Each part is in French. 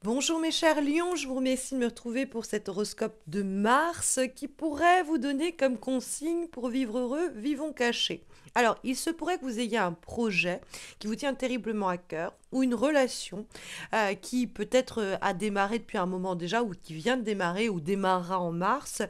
Bonjour mes chers lions, je vous remercie de me retrouver pour cet horoscope de Mars qui pourrait vous donner comme consigne pour vivre heureux, vivons cachés. Alors, il se pourrait que vous ayez un projet qui vous tient terriblement à cœur ou une relation qui peut-être a démarré depuis un moment déjà ou qui vient de démarrer ou démarrera en mars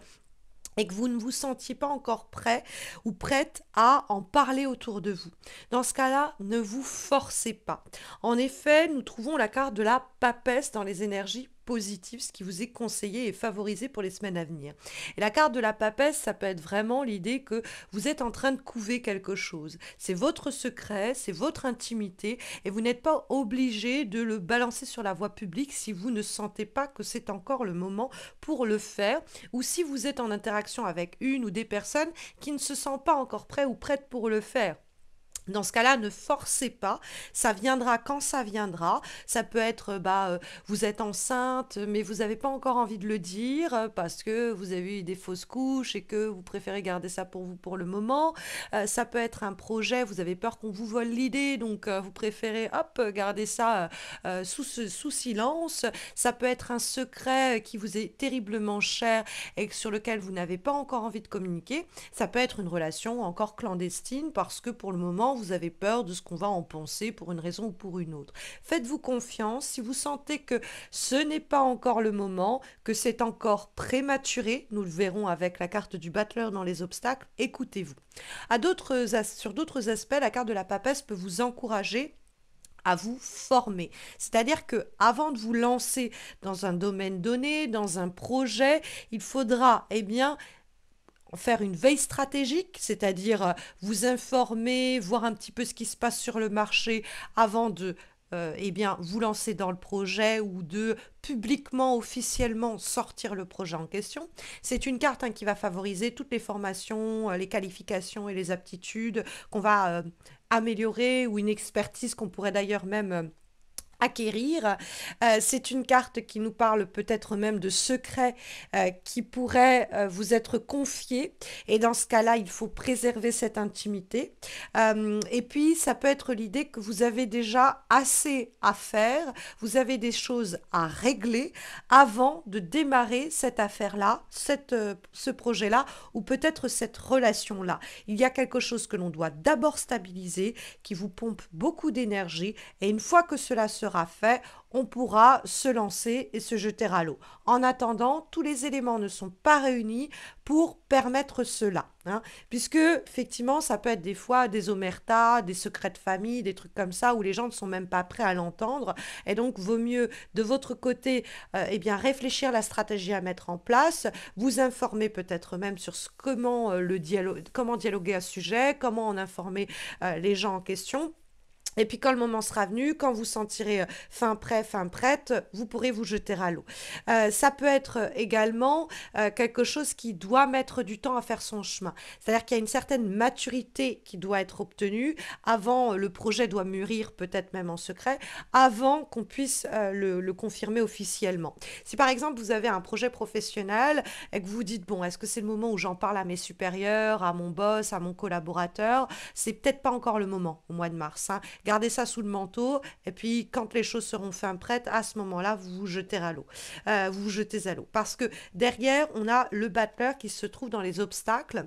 et que vous ne vous sentiez pas encore prêt ou prête à en parler autour de vous. Dans ce cas-là, ne vous forcez pas. En effet, nous trouvons la carte de la papesse dans les énergies positives, ce qui vous est conseillé et favorisé pour les semaines à venir. Et la carte de la papesse, ça peut être vraiment l'idée que vous êtes en train de couver quelque chose. C'est votre secret, c'est votre intimité, et vous n'êtes pas obligé de le balancer sur la voie publique si vous ne sentez pas que c'est encore le moment pour le faire, ou si vous êtes en interaction avec une ou des personnes qui ne se sentent pas encore prêts ou prêtes pour le faire. Dans ce cas-là, ne forcez pas, ça viendra quand ça viendra. Ça peut être, vous êtes enceinte, mais vous n'avez pas encore envie de le dire parce que vous avez eu des fausses couches et que vous préférez garder ça pour vous pour le moment. Ça peut être un projet, vous avez peur qu'on vous vole l'idée, donc vous préférez, hop, garder ça sous silence. Ça peut être un secret qui vous est terriblement cher et sur lequel vous n'avez pas encore envie de communiquer. Ça peut être une relation encore clandestine parce que pour le moment, vous avez peur de ce qu'on va en penser pour une raison ou pour une autre. Faites-vous confiance. Si vous sentez que ce n'est pas encore le moment, que c'est encore prématuré, nous le verrons avec la carte du battleur dans les obstacles, écoutez-vous. Sur d'autres aspects, la carte de la papesse peut vous encourager à vous former. C'est-à-dire que avant de vous lancer dans un domaine donné, dans un projet, il faudra faire une veille stratégique, c'est-à-dire vous informer, voir un petit peu ce qui se passe sur le marché avant de vous lancer dans le projet ou de publiquement, officiellement sortir le projet en question. C'est une carte qui va favoriser toutes les formations, les qualifications et les aptitudes qu'on va améliorer ou une expertise qu'on pourrait d'ailleurs même acquérir. C'est une carte qui nous parle peut-être même de secrets qui pourraient vous être confiés. Et dans ce cas-là, il faut préserver cette intimité. Et puis, ça peut être l'idée que vous avez déjà assez à faire, vous avez des choses à régler avant de démarrer cette affaire-là, ce projet-là, ou peut-être cette relation-là. Il y a quelque chose que l'on doit d'abord stabiliser, qui vous pompe beaucoup d'énergie. Et une fois que cela sera fait, on pourra se lancer et se jeter à l'eau. En attendant, tous les éléments ne sont pas réunis pour permettre cela. Puisque, effectivement, ça peut être des fois des omertas, des secrets de famille, des trucs comme ça, où les gens ne sont même pas prêts à l'entendre. Et donc, vaut mieux, de votre côté, réfléchir à la stratégie à mettre en place, vous informer peut-être même sur comment dialoguer à ce sujet, comment en informer les gens en question. Et puis quand le moment sera venu, quand vous sentirez fin prêt, fin prête, vous pourrez vous jeter à l'eau. Ça peut être également quelque chose qui doit mettre du temps à faire son chemin. C'est-à-dire qu'il y a une certaine maturité qui doit être obtenue avant, le projet doit mûrir peut-être même en secret, avant qu'on puisse le confirmer officiellement. Si par exemple vous avez un projet professionnel et que vous vous dites, bon, est-ce que c'est le moment où j'en parle à mes supérieurs, à mon boss, à mon collaborateur, c'est peut-être pas encore le moment au mois de mars. Gardez ça sous le manteau, et puis quand les choses seront fin prêtes, à ce moment-là, vous vous jetez à l'eau. Vous vous jetez à l'eau. Parce que derrière, on a le battleur qui se trouve dans les obstacles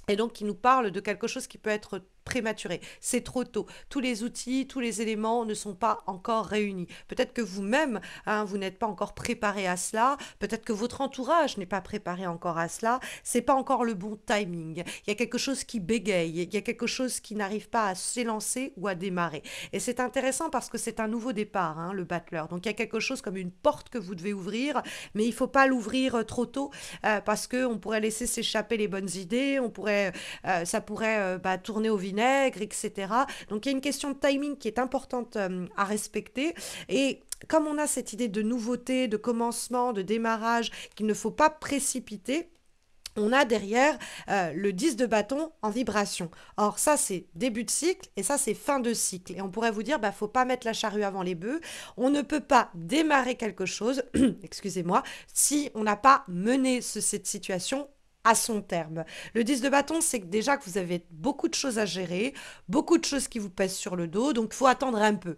et donc qui nous parle de quelque chose qui peut être prématuré. C'est trop tôt. Tous les outils, tous les éléments ne sont pas encore réunis. Peut-être que vous-même, vous n'êtes pas encore préparé à cela. Peut-être que votre entourage n'est pas préparé encore à cela. C'est pas encore le bon timing. Il y a quelque chose qui bégaye. Il y a quelque chose qui n'arrive pas à s'élancer ou à démarrer. Et c'est intéressant parce que c'est un nouveau départ, le battleur. Donc il y a quelque chose comme une porte que vous devez ouvrir, mais il ne faut pas l'ouvrir trop tôt parce qu'on pourrait laisser s'échapper les bonnes idées. Ça pourrait tourner au vinaigre, etc. Donc il y a une question de timing qui est importante à respecter. Et comme on a cette idée de nouveauté, de commencement, de démarrage, qu'il ne faut pas précipiter, on a derrière le 10 de bâton en vibration. Or, ça, c'est début de cycle et ça, c'est fin de cycle. Et on pourrait vous dire, faut pas mettre la charrue avant les bœufs. On ne peut pas démarrer quelque chose, excusez-moi, si on n'a pas mené cette situation à son terme. Le 10 de bâton, c'est que déjà que vous avez beaucoup de choses à gérer, beaucoup de choses qui vous pèsent sur le dos, donc il faut attendre un peu.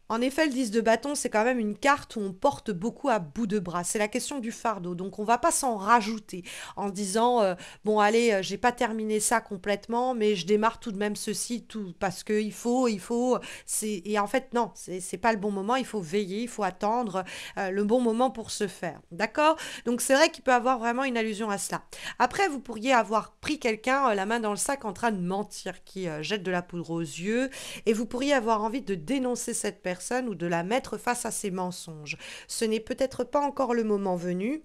En effet, le 10 de bâton, c'est quand même une carte où on porte beaucoup à bout de bras. C'est la question du fardeau. Donc, on va pas s'en rajouter en disant, bon, allez, j'ai pas terminé ça complètement, mais je démarre tout de même ceci, tout, parce que et en fait, non, c'est pas le bon moment. Il faut veiller, il faut attendre le bon moment pour se faire. D'accord? Donc, c'est vrai qu'il peut avoir vraiment une allusion à cela. Après, vous pourriez avoir pris quelqu'un la main dans le sac en train de mentir, qui jette de la poudre aux yeux, et vous pourriez avoir envie de dénoncer cette personne ou de la mettre face à ses mensonges. Ce n'est peut-être pas encore le moment venu.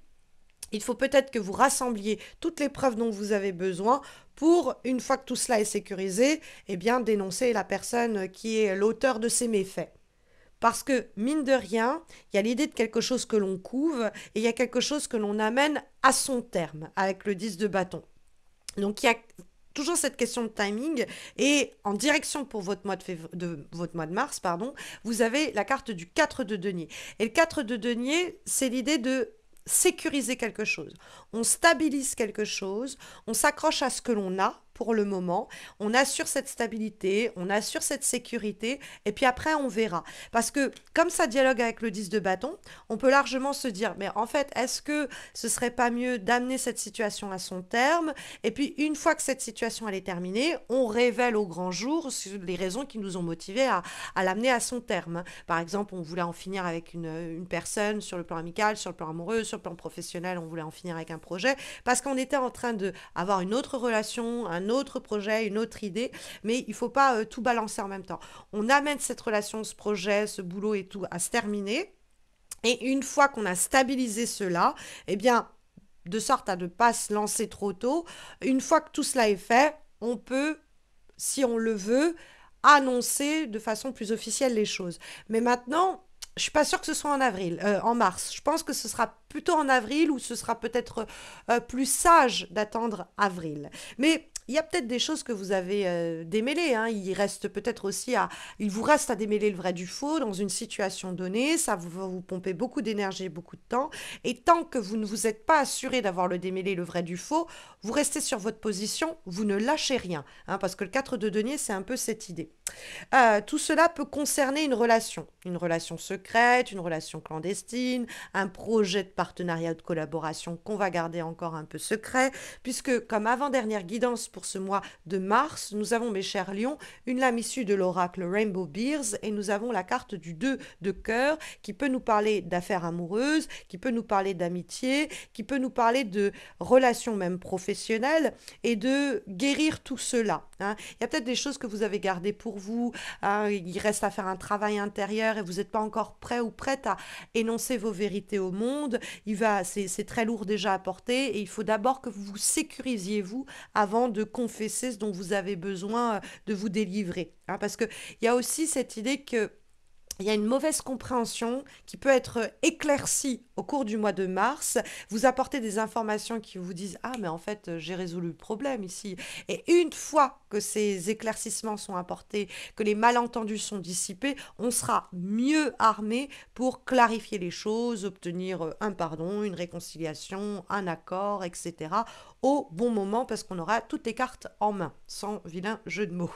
Il faut peut-être que vous rassembliez toutes les preuves dont vous avez besoin pour, une fois que tout cela est sécurisé, eh bien, dénoncer la personne qui est l'auteur de ces méfaits. Parce que, mine de rien, il y a l'idée de quelque chose que l'on couve et il y a quelque chose que l'on amène à son terme avec le 10 de bâton. Donc, il y a toujours cette question de timing et en direction pour votre mois de mars, pardon, vous avez la carte du 4 de denier. Et le 4 de denier, c'est l'idée de sécuriser quelque chose. On stabilise quelque chose, on s'accroche à ce que l'on a pour le moment, on assure cette stabilité, on assure cette sécurité, et puis après on verra. Parce que comme ça dialogue avec le 10 de bâton, on peut largement se dire, mais en fait, est-ce que ce serait pas mieux d'amener cette situation à son terme, et puis une fois que cette situation elle est terminée, on révèle au grand jour les raisons qui nous ont motivés à l'amener à son terme. Par exemple, on voulait en finir avec une personne sur le plan amical, sur le plan amoureux, sur le plan professionnel, on voulait en finir avec un projet, parce qu'on était en train de avoir une autre relation, un autre projet, une autre idée, mais il ne faut pas tout balancer en même temps. On amène cette relation, ce projet, ce boulot et tout à se terminer. Et une fois qu'on a stabilisé cela, eh bien, de sorte à ne pas se lancer trop tôt, une fois que tout cela est fait, on peut, si on le veut, annoncer de façon plus officielle les choses. Mais maintenant, je suis pas sûre que ce soit en mars. Je pense que ce sera plutôt en avril ou ce sera peut-être plus sage d'attendre avril. Mais il y a peut-être des choses que vous avez démêlées, hein. Il vous reste à démêler le vrai du faux dans une situation donnée. Ça va vous pomper beaucoup d'énergie et beaucoup de temps. Et tant que vous ne vous êtes pas assuré d'avoir le démêlé, le vrai du faux, vous restez sur votre position, vous ne lâchez rien, hein, parce que le 4 de denier, c'est un peu cette idée. Tout cela peut concerner une relation secrète, une relation clandestine, un projet de partenariat ou de collaboration qu'on va garder encore un peu secret, puisque comme avant-dernière guidance pour ce mois de mars, nous avons, mes chers lions, une lame issue de l'oracle Rainbow Bears et nous avons la carte du 2 de cœur qui peut nous parler d'affaires amoureuses, qui peut nous parler d'amitié, qui peut nous parler de relations même professionnelles et de guérir tout cela, hein. Il y a peut-être des choses que vous avez gardées pour vous, hein, il reste à faire un travail intérieur et vous n'êtes pas encore prêt ou prête à énoncer vos vérités au monde. C'est très lourd déjà à porter et il faut d'abord que vous vous sécurisiez vous avant de confesser ce dont vous avez besoin de vous délivrer, hein, parce qu'il y a aussi cette idée que il y a une mauvaise compréhension qui peut être éclaircie au cours du mois de mars. Vous apportez des informations qui vous disent « Ah, mais en fait, j'ai résolu le problème ici. » Et une fois que ces éclaircissements sont apportés, que les malentendus sont dissipés, on sera mieux armé pour clarifier les choses, obtenir un pardon, une réconciliation, un accord, etc. au bon moment parce qu'on aura toutes les cartes en main, sans vilain jeu de mots.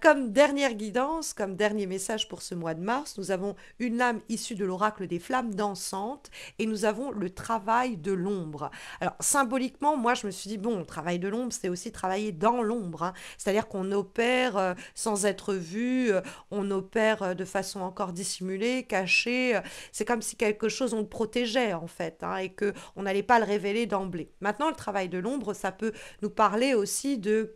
Comme dernière guidance, comme dernier message pour ce mois de mars, nous avons une lame issue de l'oracle des flammes dansantes et nous avons le travail de l'ombre. Alors symboliquement, moi je me suis dit, bon, travail de l'ombre, c'est aussi travailler dans l'ombre, hein. C'est-à-dire qu'on opère sans être vu, on opère de façon encore dissimulée, cachée. C'est comme si quelque chose, on le protégeait en fait, hein, et qu'on n'allait pas le révéler d'emblée. Maintenant, le travail de l'ombre, ça peut nous parler aussi de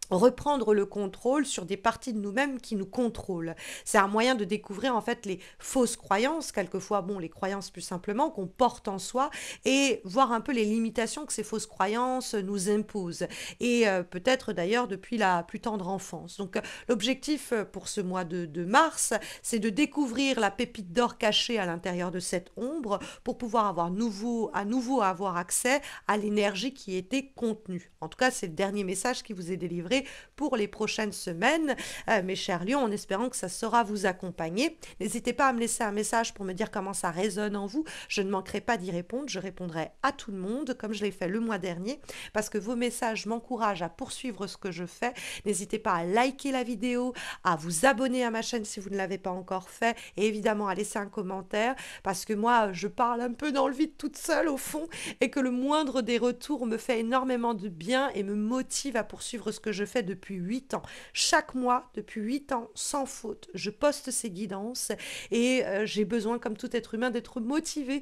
reprendre le contrôle sur des parties de nous-mêmes qui nous contrôlent. C'est un moyen de découvrir en fait les fausses croyances, quelquefois, bon, les croyances plus simplement, qu'on porte en soi, et voir un peu les limitations que ces fausses croyances nous imposent. Et peut-être d'ailleurs depuis la plus tendre enfance. Donc l'objectif pour ce mois de mars, c'est de découvrir la pépite d'or cachée à l'intérieur de cette ombre pour pouvoir à nouveau avoir accès à l'énergie qui était contenue. En tout cas, c'est le dernier message qui vous est délivré dérouler pour les prochaines semaines, mes chers lions, en espérant que ça saura vous accompagner. N'hésitez pas à me laisser un message pour me dire comment ça résonne en vous. Je ne manquerai pas d'y répondre. Je répondrai à tout le monde, comme je l'ai fait le mois dernier, parce que vos messages m'encouragent à poursuivre ce que je fais. N'hésitez pas à liker la vidéo, à vous abonner à ma chaîne si vous ne l'avez pas encore fait, et évidemment à laisser un commentaire, parce que moi, je parle un peu dans le vide toute seule au fond, et que le moindre des retours me fait énormément de bien et me motive à poursuivre ce que je fais depuis 8 ans. Chaque mois, depuis 8 ans, sans faute, je poste ces guidances et j'ai besoin, comme tout être humain, d'être motivé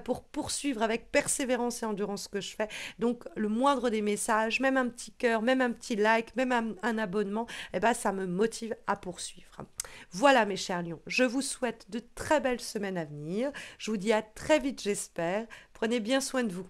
pour poursuivre avec persévérance et endurance ce que je fais. Donc, le moindre des messages, même un petit cœur, même un petit like, même un abonnement, eh ben, ça me motive à poursuivre. Voilà, mes chers lions, je vous souhaite de très belles semaines à venir. Je vous dis à très vite, j'espère. Prenez bien soin de vous.